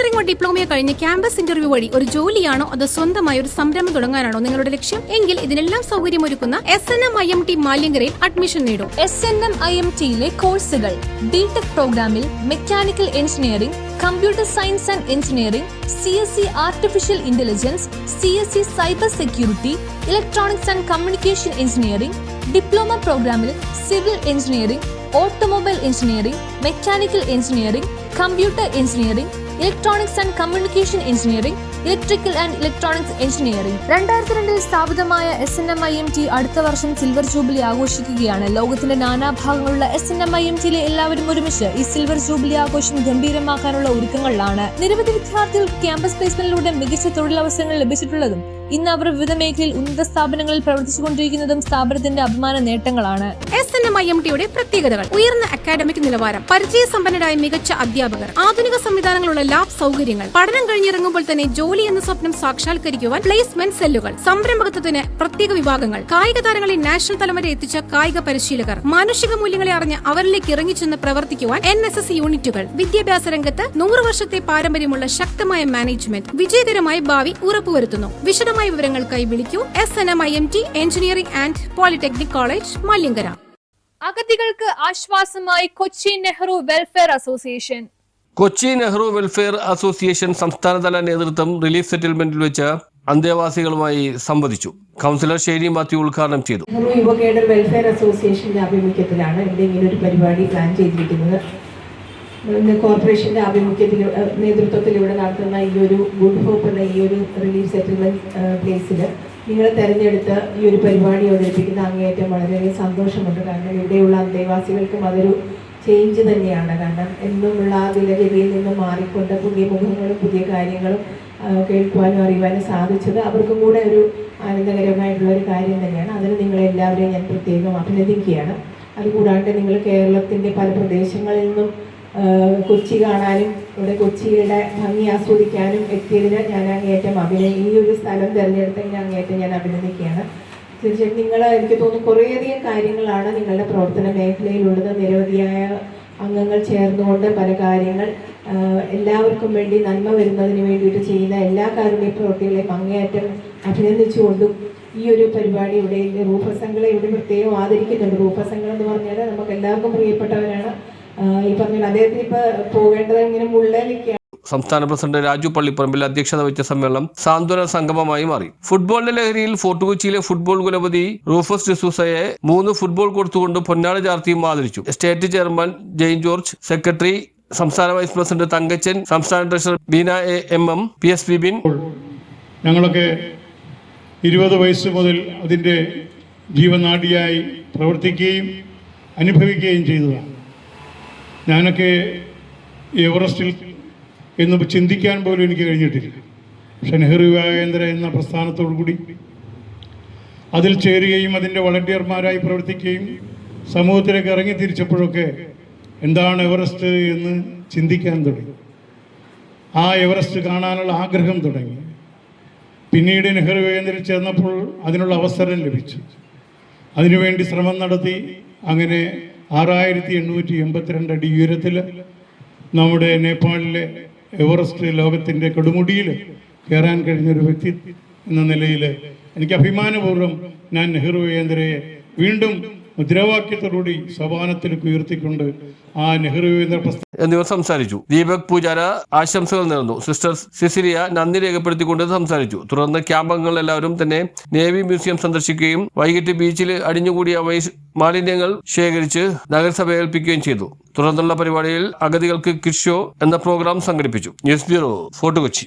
എഞ്ചിനീയറിംഗോ ഡിപ്ലോമയോ കഴിഞ്ഞ് campus interview വഴി ഒരു ജോലിയാണോ അതോ സ്വന്തമായി ഒരു സംരംഭം തുടങ്ങാനാണോ നിങ്ങളുടെ ലക്ഷ്യം എങ്കിൽ ഇതിനെല്ലാം സൗകര്യമൊരുക്കുന്ന SNM-IMT മാലിയങ്കരയിൽ അഡ്മിഷൻ നേടൂ. SNM-IMTയിലെ കോഴ്സുകൾ ബിടെക് പ്രോഗ്രാമിൽ mechanical engineering, computer science and engineering, CSE artificial intelligence, CSE cyber security, electronics and communication engineering. Diploma പ്രോഗ്രാമിൽ civil engineering, automobile engineering, mechanical engineering, computer engineering, electronics and communication engineering, electrical and electronics engineering. 2002 സ്ഥാപിതമായ SNM-IMT അടുത്ത വർഷം silver jubilee ആഘോഷിക്കുകയാണ്. ലോകത്തിന്റെ നാനാഭാഗങ്ങളുള്ള SNM-IMTയിലെ എല്ലാവരും ഒരുമിച്ച് ഈ silver jubilee ആഘോഷം ഗംഭീരമാക്കാനുള്ള ഒരുക്കങ്ങളിലാണ്. നിരവധി വിദ്യാർത്ഥികൾക്ക് ക്യാമ്പസ് പ്ലേസ്മെന്റിലൂടെ മികച്ച തൊഴിലവസരങ്ങൾ ലഭിച്ചിട്ടുള്ളതും ഇന്ന് അവർ വിവിധ മേഖലയിൽ ഉന്നത സ്ഥാപനങ്ങളിൽ പ്രവർത്തിച്ചുകൊണ്ടിരിക്കുന്നതും സ്ഥാപനത്തിന്റെ അഭിമാന നേട്ടങ്ങളാണ്. SNM-IMTയുടെ പ്രത്യേകതകൾ: ഉയർന്ന അക്കാഡമിക് നിലവാരം, പരിചയസമ്പന്നരായ മികച്ച അധ്യാപകർ, ആധുനിക സംവിധാനങ്ങളുള്ള ലാബ് സൗകര്യങ്ങൾ, പഠനം കഴിഞ്ഞിറങ്ങുമ്പോൾ തന്നെ ജോലി എന്ന സ്വപ്നം സാക്ഷാത്കരിക്കുവാൻ പ്ലേസ്മെന്റ് സെല്ലുകൾ, സംരംഭകത്വത്തിന് പ്രത്യേക വിഭാഗങ്ങൾ, കായിക താരങ്ങളെ നാഷണൽ തലം വരെ എത്തിച്ച കായിക പരിശീലകർ, മാനുഷിക മൂല്യങ്ങളെ അറിഞ്ഞ് അവരിലേക്ക് ഇറങ്ങിച്ചെന്ന് പ്രവർത്തിക്കുവാൻ NSS യൂണിറ്റുകൾ, വിദ്യാഭ്യാസ രംഗത്ത് 100 വർഷത്തെ പാരമ്പര്യമുള്ള ശക്തമായ മാനേജ്മെന്റ്, വിജയകരമായ ഭാവി ഉറപ്പുവരുത്തുന്നു. വിശദമായ വിവരങ്ങൾക്കായി വിളിക്കൂ. SNM-IMT engineering and polytechnic college, Maliankara. അഗതികൾക്ക് ആശ്വാസമായി Kochi Nehru welfare association. Kochi Nehru welfare association സംസ്ഥാനതല നേതൃത്വം റിലീഫ് സെറ്റിൽമെന്റിൽ വെച്ച് അന്തേവാസികളുമായി സംവദിച്ചു. കൗൺസിലർ ഷേരി മാത്യു ഉദ്ഘാടനം ചെയ്തു. നെഹ്റു യുവ കേഡർ വെൽഫെയർ അസോസിയേഷന്റെ ആഭിമുഖ്യത്തിലാണ് ഇവിടെ ഇങ്ങനെ ഒരു പരിപാടി പ്ലാൻ ചെയ്തിരിക്കുന്നത്. കോർപ്പറേഷന്റെ നേതൃത്വത്തിൽ ഇവിടെ നടത്തുന്ന ഈ ഒരു ഗുഡ് ഹോപ്പ് എന്ന ഈ ഒരു റിലീഫ് സെറ്റിൽമെന്റ് പ്ലേസിൽ നിങ്ങൾ തെരഞ്ഞെടുത്ത് ഈ ഒരു പരിപാടി അവതരിപ്പിക്കുന്ന അങ്ങേയറ്റം വളരെയധികം സന്തോഷമുണ്ട്. കാരണം ഇവിടെയുള്ള അന്തേവാസികൾക്കും അതൊരു ചേഞ്ച് തന്നെയാണ്. കാരണം എന്നുമുള്ള ആ ദിനചര്യയിൽ നിന്നും മാറിക്കൊണ്ട് പുതിയ മുഖങ്ങളും പുതിയ കാര്യങ്ങളും കേൾക്കുവാനും അറിയുവാനും സാധിച്ചത് അവർക്കും കൂടെ ഒരു ആനന്ദകരമായിട്ടുള്ള ഒരു കാര്യം തന്നെയാണ്. അതിന് നിങ്ങളെല്ലാവരെയും ഞാൻ പ്രത്യേകം അഭിനന്ദിക്കുകയാണ്. അതുകൂടാണ്ട് നിങ്ങൾ കേരളത്തിൻ്റെ പല പ്രദേശങ്ങളിൽ നിന്നും കൊച്ചി കാണാനും ഇവിടെ കൊച്ചിയുടെ ഭംഗി ആസ്വദിക്കാനും എത്തിയതിന് ഞാൻ അങ്ങേയറ്റം ഈ ഒരു സ്ഥലം തിരഞ്ഞെടുത്തതിന് അങ്ങേയറ്റം ഞാൻ അഭിനന്ദിക്കുകയാണ്. തീർച്ചയായിട്ടും നിങ്ങൾ എനിക്ക് തോന്നുന്നു കുറേയധികം കാര്യങ്ങളാണ് നിങ്ങളുടെ പ്രവർത്തന മേഖലയിലുള്ളത്. നിരവധിയായ അംഗങ്ങൾ ചേർന്നുകൊണ്ട് പല കാര്യങ്ങൾ എല്ലാവർക്കും വേണ്ടി നന്മ വരുന്നതിന് വേണ്ടിയിട്ട് ചെയ്യുന്ന എല്ലാ കാരുണ്യ പ്രവൃത്തികളെയും അങ്ങേയറ്റം അഭിനന്ദിച്ചുകൊണ്ടും ഈ ഒരു പരിപാടി ഇവിടെ റൂഫസംഘങ്ങളെ ഇവിടെ പ്രത്യേകം ആദരിക്കുന്നുണ്ട്. റൂഫസംഘം എന്ന് പറഞ്ഞാൽ നമുക്ക് എല്ലാവർക്കും പ്രിയപ്പെട്ടവരാണ്. ഈ പറഞ്ഞ അദ്ദേഹത്തിന് ഇപ്പൊ പോകേണ്ടത് ഇങ്ങനെ മുള്ളേലിരിക്കുകയാണ്. സംസ്ഥാന പ്രസിഡന്റ് രാജു പള്ളിപ്പറമ്പിൽ അധ്യക്ഷത വഹിച്ച സമ്മേളനം സാന്ത്വന സംഗമമായി മാറി. ഫുട്ബോളിന്റെ ലഹരിയിൽ ഫോർട്ട് കൊച്ചിയിലെ ഫുട്ബോൾ കുലപതി റൂഫസ് ഡിസൂസയെ 3 ഫുട്ബോൾ കൊടുത്തുകൊണ്ട് പൊന്നാട ചാർത്തിയും ആദരിച്ചു. State chairman Jain George, secretary സംസ്ഥാന വൈസ് പ്രസിഡന്റ് തങ്കച്ചൻ, സംസ്ഥാന treasurer Beena MM, PS Bibin. ഞങ്ങളൊക്കെ 20 വയസ്സ് മുതൽ അതിൻ്റെ ജീവനാഡിയായി പ്രവർത്തിക്കുകയും അനുഭവിക്കുകയും ചെയ്തതാണ്. ഞാനൊക്കെ എവറസ്റ്റിൽ എന്ന് ചിന്തിക്കാൻ പോലും എനിക്ക് കഴിഞ്ഞിട്ടില്ല. പക്ഷെ നെഹ്റു യുവ കേന്ദ്ര എന്ന പ്രസ്ഥാനത്തോടു കൂടി അതിൽ ചേരുകയും അതിൻ്റെ വളണ്ടിയർമാരായി പ്രവർത്തിക്കുകയും സമൂഹത്തിലേക്ക് ഇറങ്ങി തിരിച്ചപ്പോഴൊക്കെ എന്താണ് എവറസ്റ്റ് എന്ന് ചിന്തിക്കാൻ തുടങ്ങി. ആ എവറസ്റ്റ് കാണാനുള്ള ആഗ്രഹം തുടങ്ങി. പിന്നീട് നെഹ്റു യുവ കേന്ദ്രയിൽ ചേർന്നപ്പോൾ അതിനുള്ള അവസരം ലഭിച്ചു. അതിനുവേണ്ടി ശ്രമം നടത്തി. അങ്ങനെ 6882 അടി ഉയരത്തിൽ നമ്മുടെ നേപ്പാളിലെ എവറസ്റ്റ് ലോകത്തിൻ്റെ കൊടുമുടിയിൽ കയറാൻ കഴിഞ്ഞൊരു വ്യക്തി എന്ന നിലയിൽ എനിക്ക് അഭിമാനപൂർവ്വം ഞാൻ നെഹ്റു കേന്ദ്രയെ വീണ്ടും മുദ്രാവാക്യത്തോടുകൂടി സോപാനത്തിലേക്ക് ഉയർത്തിക്കൊണ്ട് ആ നെഹ്റു കേന്ദ്ര എന്നിവർ സംസാരിച്ചു. ദീപക് പൂജാര ആശംസകൾ നേർന്നു. സിസ്റ്റർ സിസിലിയ നന്ദി രേഖപ്പെടുത്തിക്കൊണ്ട് സംസാരിച്ചു. തുടർന്ന് ക്യാമ്പംഗങ്ങൾ എല്ലാവരും തന്നെ നേവി മ്യൂസിയം സന്ദർശിക്കുകയും വൈകിട്ട് ബീച്ചിൽ അടിഞ്ഞുകൂടിയ മാലിന്യങ്ങൾ ശേഖരിച്ച് നഗരസഭ ഏൽപ്പിക്കുകയും ചെയ്തു. തുടർന്നുള്ള പരിപാടിയിൽ അഗതികൾക്ക് കിഡ് ഷോ എന്ന പ്രോഗ്രാം സംഘടിപ്പിച്ചു. News bureau, fort Kochi.